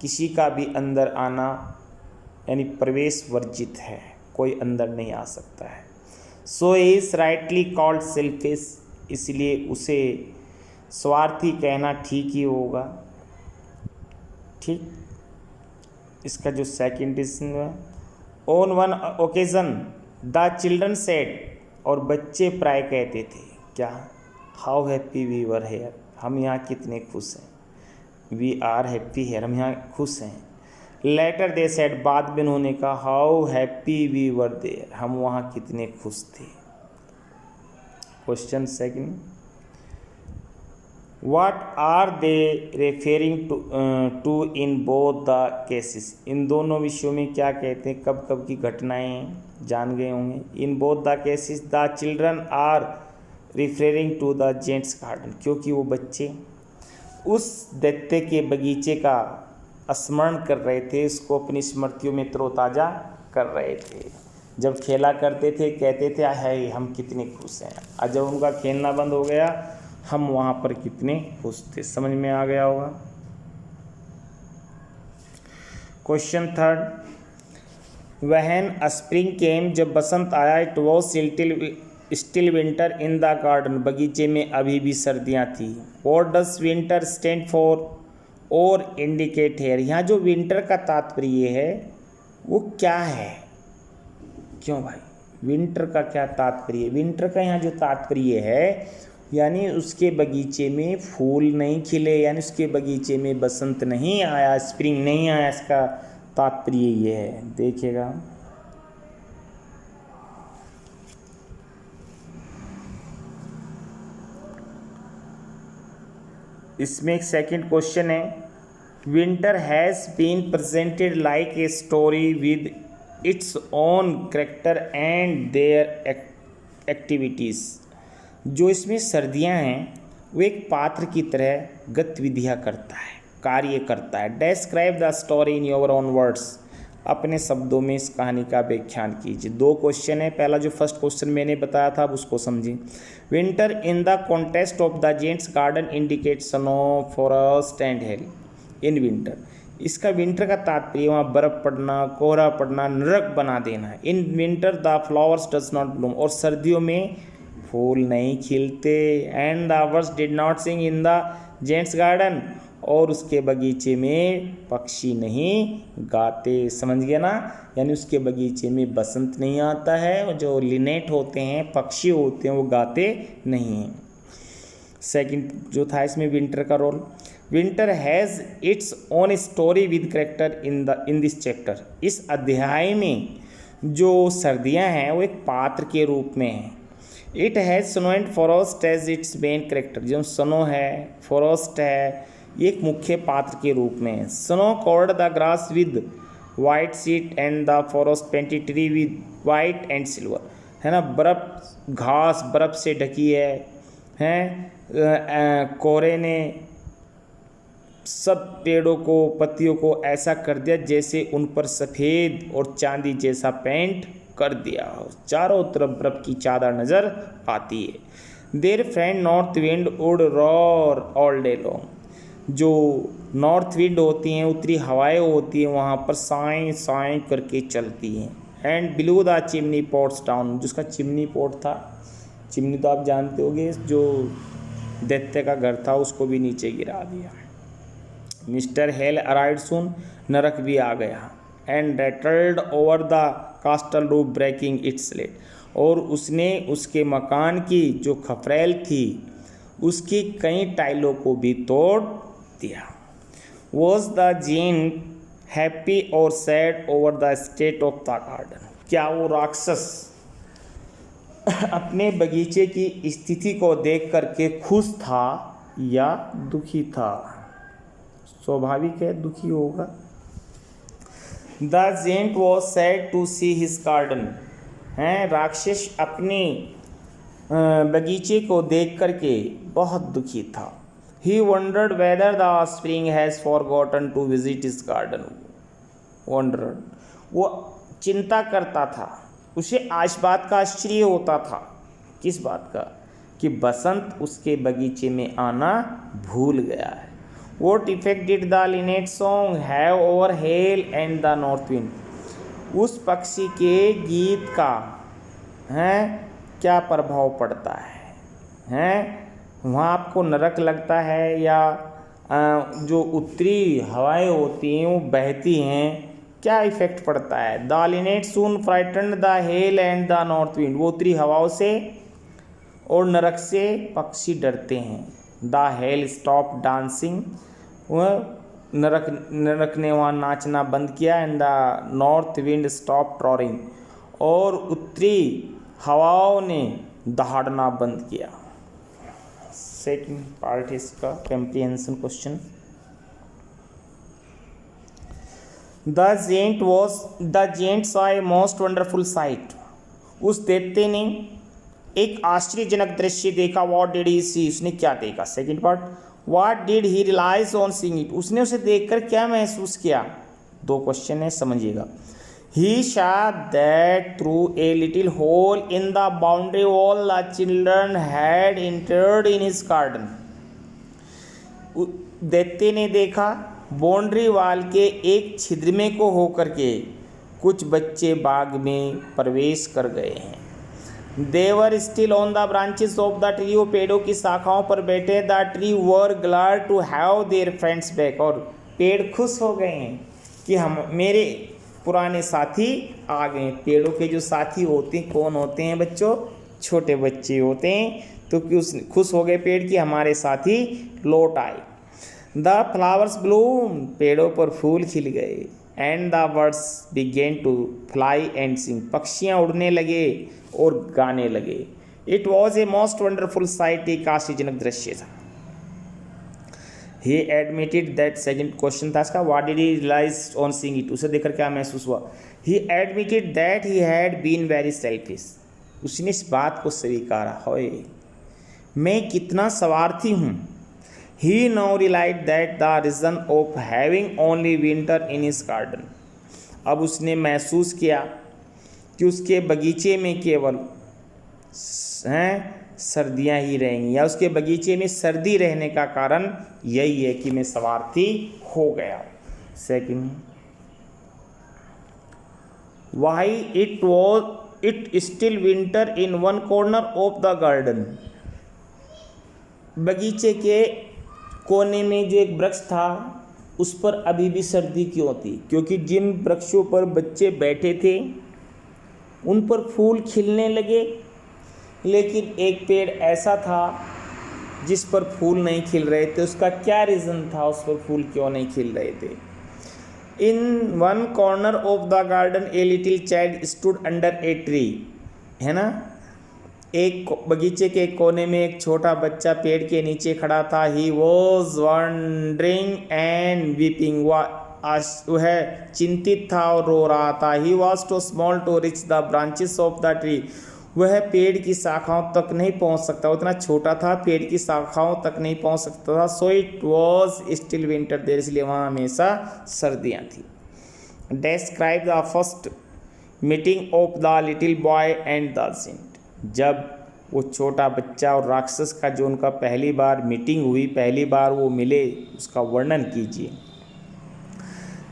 किसी का भी अंदर आना यानी प्रवेश वर्जित है, कोई अंदर नहीं आ सकता है। So is rightly called selfish, इसलिए उसे स्वार्थी कहना ठीक ही होगा। ठीक, इसका जो सेकंड डिसीजन है, on one occasion the children said, और बच्चे प्राय कहते थे क्या? How happy we were here, हम यहाँ कितने खुश हैं। वी आर हैप्पी हेयर, हम यहाँ खुश हैं। लेटर दे सेड, बाद में उन्होंने कहा, how happy we were there, हम वहाँ कितने खुश थे। Question second, what are they referring to in both the cases, इन दोनों विषयों में क्या कहते हैं, कब कब की घटनाएं जान गए होंगे। In both the cases the children are referring to the giant's garden, क्योंकि वो बच्चे उस दैत्य के बगीचे का स्मरण कर रहे थे, इसको अपनी स्मृतियों में तरोताज़ा कर रहे थे। जब खेला करते थे कहते थे हाय हम कितने खुश हैं, और जब उनका खेलना बंद हो गया हम वहाँ पर कितने खुश थे। समझ में आ गया होगा। क्वेश्चन थर्ड, व्हेन स्प्रिंग केम, जब बसंत आया, it was still winter in the garden, बगीचे में अभी भी सर्दियाँ थी। What does winter stand for और इंडिकेट हेयर, यहाँ जो विंटर का तात्पर्य है वो क्या है? क्यों भाई, विंटर का क्या तात्पर्य? विंटर का यहाँ जो तात्पर्य है यानी उसके बगीचे में फूल नहीं खिले, यानी उसके बगीचे में बसंत नहीं आया, स्प्रिंग नहीं आया, इसका तात्पर्य ये है। देखिएगा, इसमें एक सेकंड क्वेश्चन है, winter has been presented like a story with its own character and their activities. जो इसमें सर्दियां हैं वो एक पात्र की तरह गतिविधियां करता है, कार्य करता है। Describe the story in your own words, अपने शब्दों में इस कहानी का व्याख्यान कीजिए। दो क्वेश्चन है, पहला जो फर्स्ट क्वेश्चन मैंने बताया था अब उसको समझिए। Winter in the contest of the giant's garden indicate snow forest and hill in winter. इसका विंटर का तात्पर्य वहाँ बर्फ़ पड़ना, कोहरा पड़ना, नरक बना देना है। In winter the flowers does not bloom, और सर्दियों में फूल नहीं खिलते। And the birds did not sing in the giant's garden, और उसके बगीचे में पक्षी नहीं गाते। समझ गया ना, यानी उसके बगीचे में बसंत नहीं आता है, और जो लिनेट होते हैं, पक्षी होते हैं, वो गाते नहीं हैं। सेकंड जो था इसमें विंटर का role, winter has its own story with character in this chapter. इस अध्याय में जो सर्दियां हैं वो एक पात्र के रूप में हैं। It has snow and forest as its main character, जो स्नो है, फॉरेस्ट है, ये एक मुख्य पात्र के रूप में है। Snow covered the grass with white sheet and the forest painted tree with white and silver, है ना। बर्फ़, घास बर्फ़ से ढकी है कोहरे ने सब पेड़ों को, पत्तियों को ऐसा कर दिया जैसे उन पर सफ़ेद और चांदी जैसा पेंट कर दिया हो, चारों तरफ बर्फ़ की चादर नज़र आती है। There friend north wind would roar all day long, जो नॉर्थ विंड होती हैं, उत्तरी हवाएं होती हैं, वहाँ पर साएं साएं करके चलती हैं। And below the chimney pots down, जिसका चिमनी पॉट था, चिमनी तो आप जानते होंगे, जो दैत्य का घर था उसको भी नीचे गिरा दिया। मिस्टर हेल अराइव्ड सून, नरक भी आ गया। And rattled over the castle roof breaking its slate, और उसने उसके मकान की जो खपरेल थी उसकी कई टाइलों को भी तोड़ दिया। वॉज द जीन हैप्पी और sad over the state of the garden, क्या वो राक्षस अपने बगीचे की स्थिति को देख करके खुश था या दुखी था? स्वाभाविक है दुखी होगा। The giant was sad to see his garden, हैं, राक्षस अपने बगीचे को देख करके बहुत दुखी था। He wondered whether the spring has forgotten to visit his garden, wondered, वो चिंता करता था, उसे आज बात का आश्चर्य होता था। किस बात का? कि बसंत उसके बगीचे में आना भूल गया है। What effect did the linnet song have over hail and the north wind? उस पक्षी के गीत का क्या प्रभाव पड़ता है? वहाँ आपको नरक लगता है या जो उत्तरी हवाएं होती हैं वो बहती हैं, क्या इफेक्ट पड़ता है? The Lynette soon frightened the hell and the north wind, वो उत्तरी हवाओं से और नरक से पक्षी डरते हैं। द हेल स्टॉप डांसिंग, वह नरक ने वहाँ नाचना बंद किया। And the north wind stop roaring, और उत्तरी हवाओं ने दहाड़ना बंद किया। सेकंड पार्ट इसका comprehension question. The giant saw a most wonderful sight, उस दैत्य ने एक आश्चर्यजनक दृश्य देखा। व्हाट डिड ही सी, उसने क्या देखा? Second part, what did he realise on seeing it, उसने उसे देखकर क्या महसूस किया? दो क्वेश्चन है, समझिएगा। He saw that through a little hole in the boundary wall the children had entered in his garden, दैत्य ने देखा बाउंड्री वाल के एक छिद्र में को होकर के कुछ बच्चे बाग में प्रवेश कर गए हैं। They were still on the branches of the tree, वो पेड़ों की शाखाओं पर बैठे। The tree were glad to have their friends back, और पेड़ खुश हो गए हैं कि हम मेरे पुराने साथी आ गए। पेड़ों के जो साथी होते हैं कौन होते हैं बच्चों? छोटे बच्चे होते हैं। तो खुश हो गए पेड़ कि हमारे साथी लौट आए। द फ्लावर्स ब्लूम, पेड़ों पर फूल खिल गए। And the birds began to fly and sing, पक्षियाँ उड़ने लगे और गाने लगे। It was a most wonderful sight, एक आश्चर्यजनक दृश्य था। He admitted that, second question था इसका, what did he realise on seeing it, उसे देखकर क्या महसूस हुआ? He admitted that he had been very selfish, उसने इस बात को स्वीकारा, होए मैं कितना स्वार्थी हूँ। He now realise that the reason of having only winter in his garden, अब उसने महसूस किया कि उसके बगीचे में केवल सर्दियाँ ही रहेंगी, या उसके बगीचे में सर्दी रहने का कारण यही है कि मैं स्वार्थी हो गया। Second, why it still winter in one corner of the garden, बगीचे के कोने में जो एक वृक्ष था उस पर अभी भी सर्दी क्यों थी? क्योंकि जिन वृक्षों पर बच्चे बैठे थे उन पर फूल खिलने लगे, लेकिन एक पेड़ ऐसा था जिस पर फूल नहीं खिल रहे थे। उसका क्या रीज़न था, उस पर फूल क्यों नहीं खिल रहे थे? इन one corner of the garden A little child stood under a tree, है ना, एक बगीचे के कोने में एक छोटा बच्चा पेड़ के नीचे खड़ा था। He was wandering and weeping, वह चिंतित था और रो रहा था। He was too small to reach the branches of the tree, वह पेड़ की शाखाओं तक नहीं पहुंच सकता, उतना छोटा था, पेड़ की शाखाओं तक नहीं पहुंच सकता था। So it was still winter there, इसलिए वहाँ हमेशा सर्दियाँ थी। Describe the first meeting of the little boy and the giant, जब वो छोटा बच्चा और राक्षस का जो उनका पहली बार मीटिंग हुई, पहली बार वो मिले, उसका वर्णन कीजिए।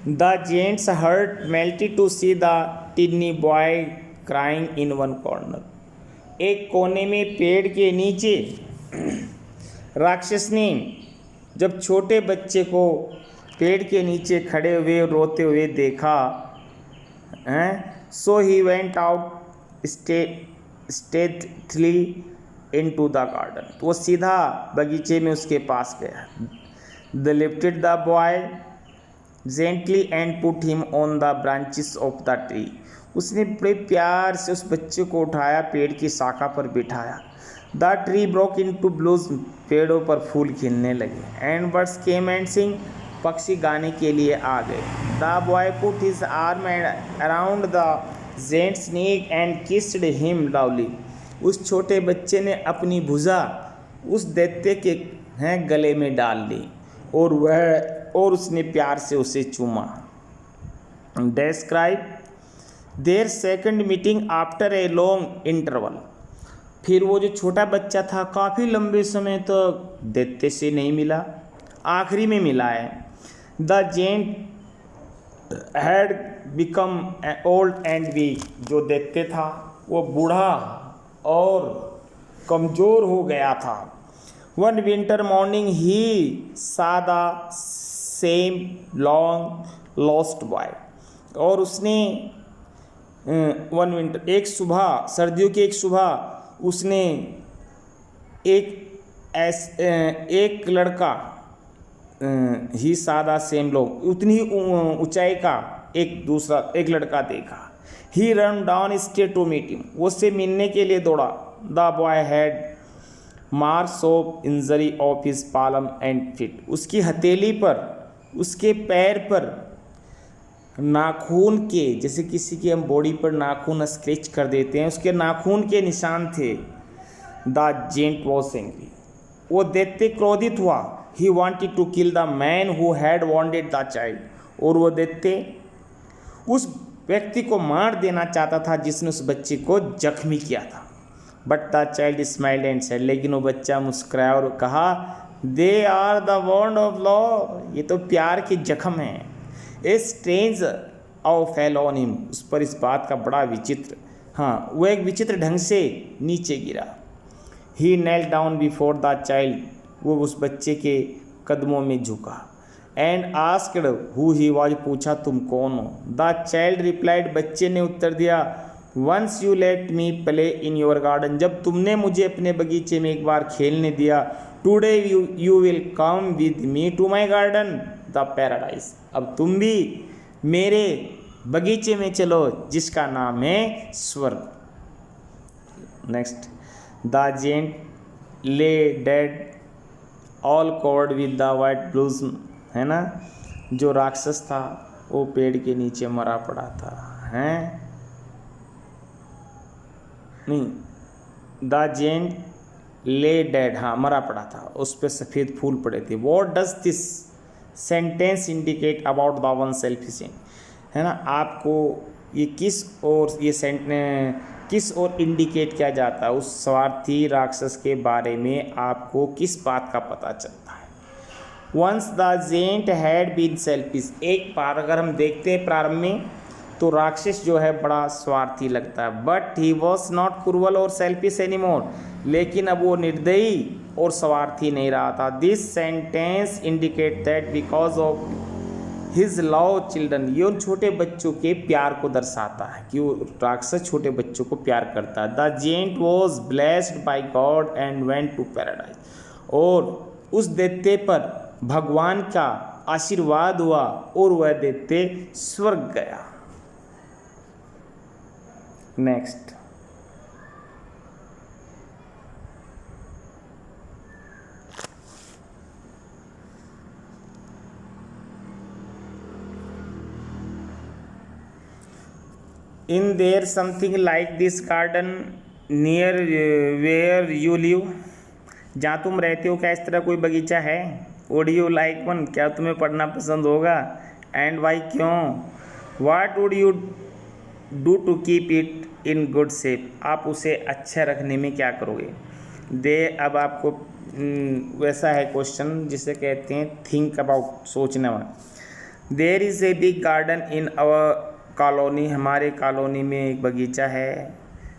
The giant's heart melted to see the tiny boy crying in one corner, एक कोने में पेड़ के नीचे राक्षस ने जब छोटे बच्चे को पेड़ के नीचे खड़े हुए रोते हुए देखा, so he went out stealthily into the garden, तो वो सीधा बगीचे में उसके पास गया। The lifted the boy gently and put him on the branches of the tree, उसने बड़े प्यार से उस बच्चे को उठाया, पेड़ की शाखा पर बिठाया। The tree broke into blues, पेड़ों पर फूल खिलने लगे। एंड बर्ड्स केम एंड सिंग, पक्षी गाने के लिए आ गए। The boy put his arm around the giant's neck and kissed him lovely, उस छोटे बच्चे ने अपनी भुजा उस दैत्य के गले में डाल ली और उसने प्यार से उसे चूमा। Describe their second meeting after a long interval, फिर वो जो छोटा बच्चा था काफ़ी लंबे समय तक दैत्य से नहीं मिला, आखिरी में मिला है। The giant had become old and weak, जो दैत्य था वो बूढ़ा और कमज़ोर हो गया था। वन विंटर मॉर्निंग ही सा the same long lost boy, और उसने वन विंटर, एक सुबह, सर्दियों की एक सुबह उसने एक लड़का ही सादा सेम लोग उतनी ही ऊंचाई का एक लड़का देखा। He ran down stairs to meet him, वो उससे मिलने के लिए दौड़ा। The boy had marks of injury of his palm and feet, उसकी हथेली पर, उसके पैर पर नाखून के, जैसे किसी की हम बॉडी पर नाखून स्क्रैच कर देते हैं, उसके नाखून के निशान थे। द जेंट वॉज एंग्री, वो दैत्य क्रोधित हुआ। He wanted to kill the man who had wounded the child, और वो दैत्य उस व्यक्ति को मार देना चाहता था जिसने उस बच्चे को जख्मी किया था। But the child smiled and said, लेकिन वो बच्चा मुस्कुराया और कहा, they are the wounds of love, ये तो प्यार के जख्म हैं। A strange awe fell on him, उस पर इस बात का बड़ा विचित्र, हाँ वो एक विचित्र ढंग से नीचे गिरा। He knelt down before the child, वो उस बच्चे के कदमों में झुका। And asked who he was, पूछा तुम कौन हो। द चाइल्ड रिप्लाइड, बच्चे ने उत्तर दिया, once you let me play in your garden, जब तुमने मुझे अपने बगीचे में एक बार खेलने दिया। Today you will come with me to my garden the paradise, अब तुम भी मेरे बगीचे में चलो जिसका नाम है स्वर्ग। Next, the giant lay dead all covered with the white blooms, है ना, जो राक्षस था वो पेड़ के नीचे मरा पड़ा था, हैं नहीं, द जेंट ले डेड, हाँ मरा पड़ा था, उस पर सफ़ेद फूल पड़े थे। What does this sentence indicate about the one selfishing, है ना, आपको ये किस और ये सेंटेंस किस और इंडिकेट किया जाता है, उस स्वार्थी राक्षस के बारे में आपको किस बात का पता चलता है। Once the giant had been selfish, एक बार अगर हम देखते हैं प्रारंभ में तो राक्षस जो है बड़ा स्वार्थी लगता है, but he was not cruel और सेल्फिश एनीमोर, लेकिन अब वो निर्दयी और स्वार्थी नहीं रहा था। This sentence indicate that because of his love children, ये उन छोटे बच्चों के प्यार को दर्शाता है कि वो राक्षस छोटे बच्चों को प्यार करता है। The giant was blessed by God and went to paradise, और उस दैत्य पर भगवान का आशीर्वाद हुआ और वह दैत्य स्वर्ग गया। Next, is there something like this garden near where you live, जहाँ तुम रहते हो क्या इस तरह कोई बगीचा है। वुड यू लाइक वन, क्या तुम्हें पढ़ना पसंद होगा। एंड वाई, क्यों। What would you do to keep it in good shape, आप उसे अच्छा रखने में क्या करोगे। दे, अब आपको वैसा है क्वेश्चन जिसे कहते हैं थिंक अबाउट, सोचने वाला। There is a big garden in our colony, हमारे कॉलोनी में एक बगीचा है।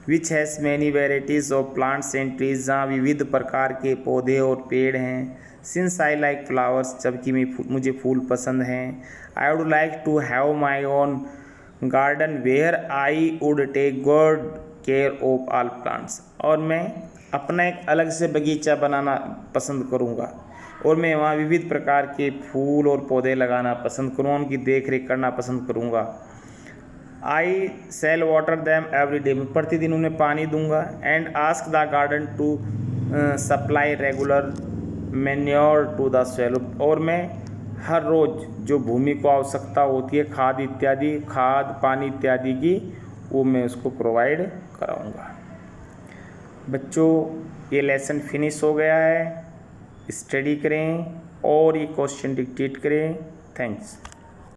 Which has many varieties of plants and trees, जहाँ विविध प्रकार के पौधे और पेड़ हैं। सिंस आई लाइक फ्लावर्स, जबकि मुझे फूल पसंद हैं। I would like to have my own garden where I would take good care of all plants, और मैं अपना एक अलग से बगीचा बनाना पसंद करूँगा और मैं वहाँ विविध प्रकार के फूल और पौधे लगाना पसंद करूँगा, उनकी देख रेख करना पसंद करूँगा। I shall water them every day, मैं प्रतिदिन उन्हें पानी दूंगा। And ask the garden to supply regular manure to the soil, और मैं हर रोज़ जो भूमि को आवश्यकता होती है खाद इत्यादि, खाद पानी इत्यादि की, वो मैं उसको प्रोवाइड कराऊंगा। बच्चों ये लेसन फिनिश हो गया है, स्टडी करें और ये क्वेश्चन डिक्टेट करें। थैंक्स।